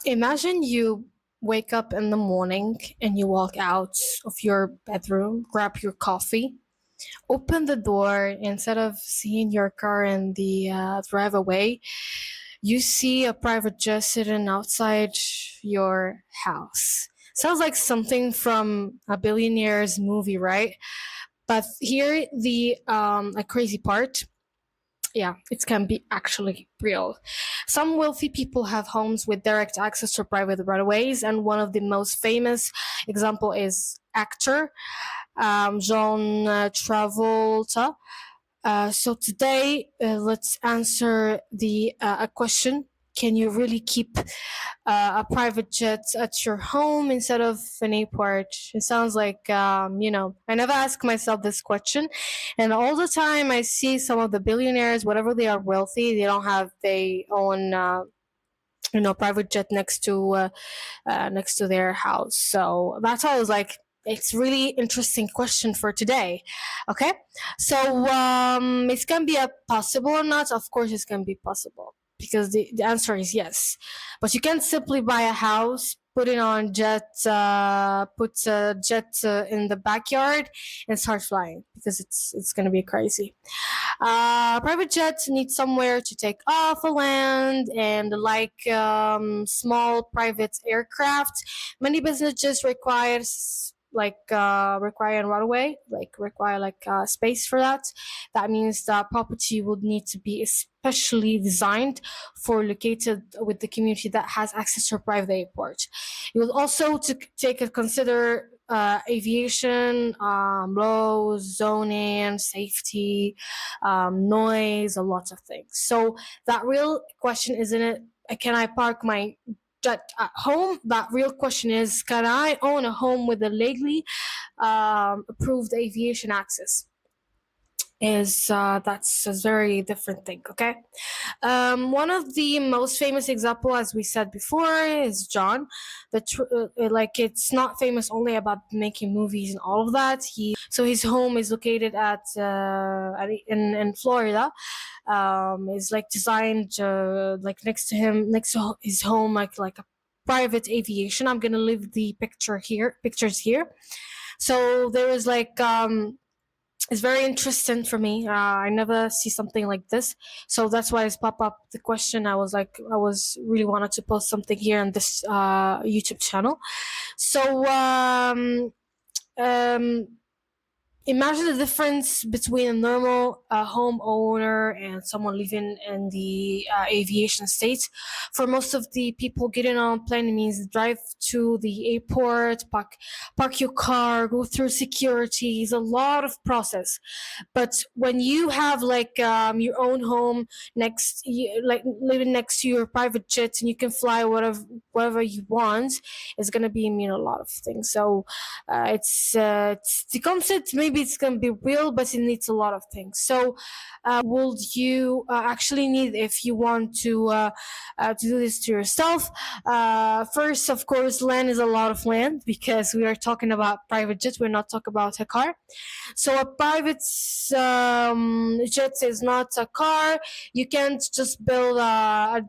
Imagine you wake up in the morning and you walk out of your bedroom, grab your coffee, open the door. Instead of seeing your car in the drive away, you see a private jet sitting outside your house. Sounds like something from a billionaire's movie, right? But here the a crazy part. Yeah, it can be actually real. Some wealthy people have homes with direct access to private runways, and one of the most famous example is actor John Travolta. So today, let's answer the a question: can you really keep a private jet at your home instead of an airport? It sounds like I never ask myself this question, and all the time I see some of the billionaires, whatever they are wealthy, they don't have their own. Private jet next to their house. So that's why I was like, it's really interesting question for today. Okay, so it's gonna be a possible or not? Of course, it's gonna be possible because the answer is yes. But you can't simply buy a house, put it on jet, put a jet in the backyard, and start flying because it's gonna be crazy. Private jets need somewhere to take off, a land, and like small private aircraft, many businesses require a runway, like require space for that. That means the property would need to be especially designed for located with the community that has access to a private airport. You will also to take a consider aviation laws, zoning, safety, noise, a lot of things. So that real question isn't it? Can I park my jet at home? That real question is, can I own a home with a legally approved aviation access? Is That's a very different thing. Okay, one of the most famous example, as we said before, is John. Like it's not famous only about making movies and all of that. His home is located in Florida. Is like designed like next to his home, like a private aviation. I'm gonna leave the pictures here. So there is it's very interesting for me. I never see something like this, so that's why it's pop up the question. I was really wanted to post something here on this YouTube channel. So um, imagine the difference between a normal homeowner and someone living in the aviation state. For most of the people, getting on a plane means drive to the airport, park your car, go through security. It's a lot of process. But when you have your own home like living next to your private jet, and you can fly whatever you want, it's gonna be mean a lot of things. So it's the concept. Maybe it's gonna be real, but it needs a lot of things. So, would you actually need if you want to do this to yourself? First, of course, land is a lot of land because we are talking about private jets. We're not talking about a car. So a private jet is not a car. You can't just build a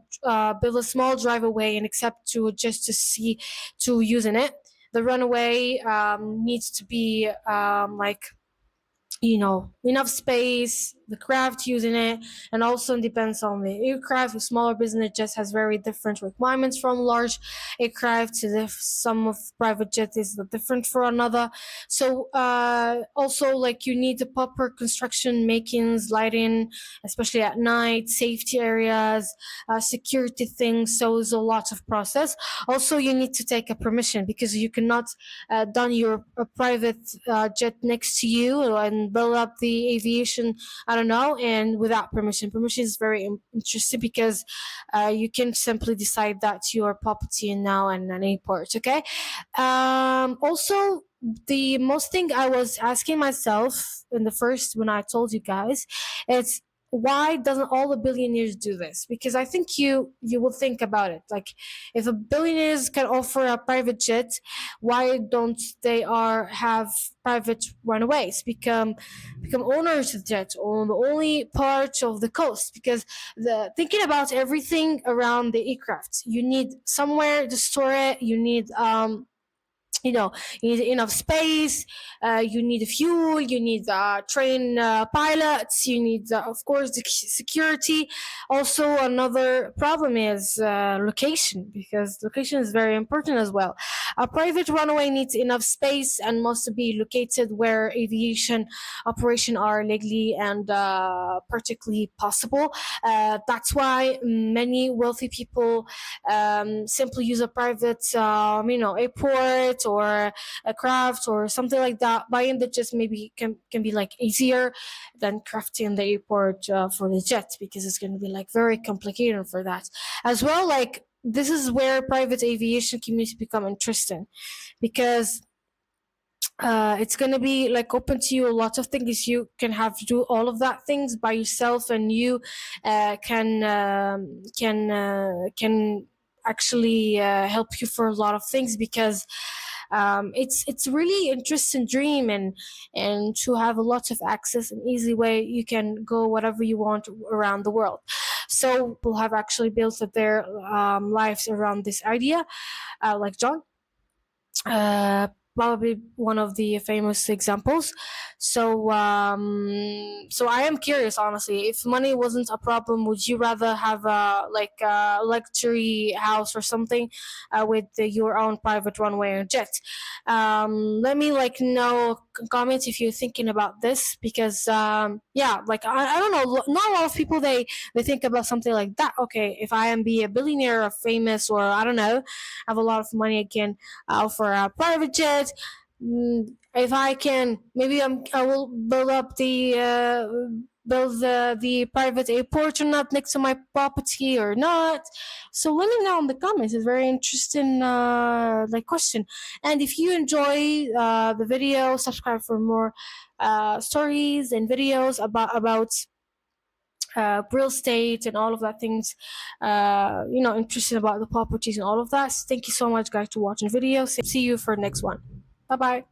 small driveway and accept to just to see to using it. The runway needs to be enough space, the craft using it, and also depends on the aircraft. A smaller business just has very different requirements from large aircraft. Some of private jet is different for another. So also like you need the proper construction makings, lighting, especially at night, safety areas, security things. So it's a lot of process. Also, you need to take a permission because you cannot done your private jet next to you and build up the aviation, I don't know, and without permission. Permission is very interesting because you can simply decide that's your property now and an airport. Okay. Also, the most thing I was asking myself in the first when I told you guys, it's why doesn't all the billionaires do this? Because I think you will think about it. Like, if a billionaires can offer a private jet, why don't they are have private runaways, become owners of jet on the only part of the coast? Because the thinking about everything around the aircraft, you need somewhere to store it. You know you need enough space, you need fuel, you need train pilots, you need of course the security. Also, another problem is location, because location is very important as well. A private runway needs enough space and must be located where aviation operation are legally and practically possible. That's why many wealthy people simply use a private airport or a craft or something like that. Buying the jet maybe can be like easier than crafting the airport for the jet, because it's going to be like very complicated for that as well. Like, this is where private aviation community become interesting, because it's gonna be like open to you a lot of things. You can have to do all of that things by yourself, and you can actually help you for a lot of things, because it's really interesting dream, and to have a lot of access and easy way you can go whatever you want around the world. So people have actually built their lives around this idea, like John, uh, probably one of the famous examples. So I am curious, honestly, if money wasn't a problem, would you rather have a like a luxury house or something with your own private runway or jet? Let me like know comment if you're thinking about this, because yeah, like I don't know, not a lot of people they think about something like that. Okay, if I am be a billionaire or famous, or I don't know, have a lot of money again for a private jet. If I can, maybe I will build up the private airport or not next to my property or not. So let me know in the comments. It's very interesting like question. And if you enjoy the video, subscribe for more stories and videos about real estate and all of that things, interesting about the properties and all of that. Thank you so much, guys, to watching the video. See you for next one. Bye bye.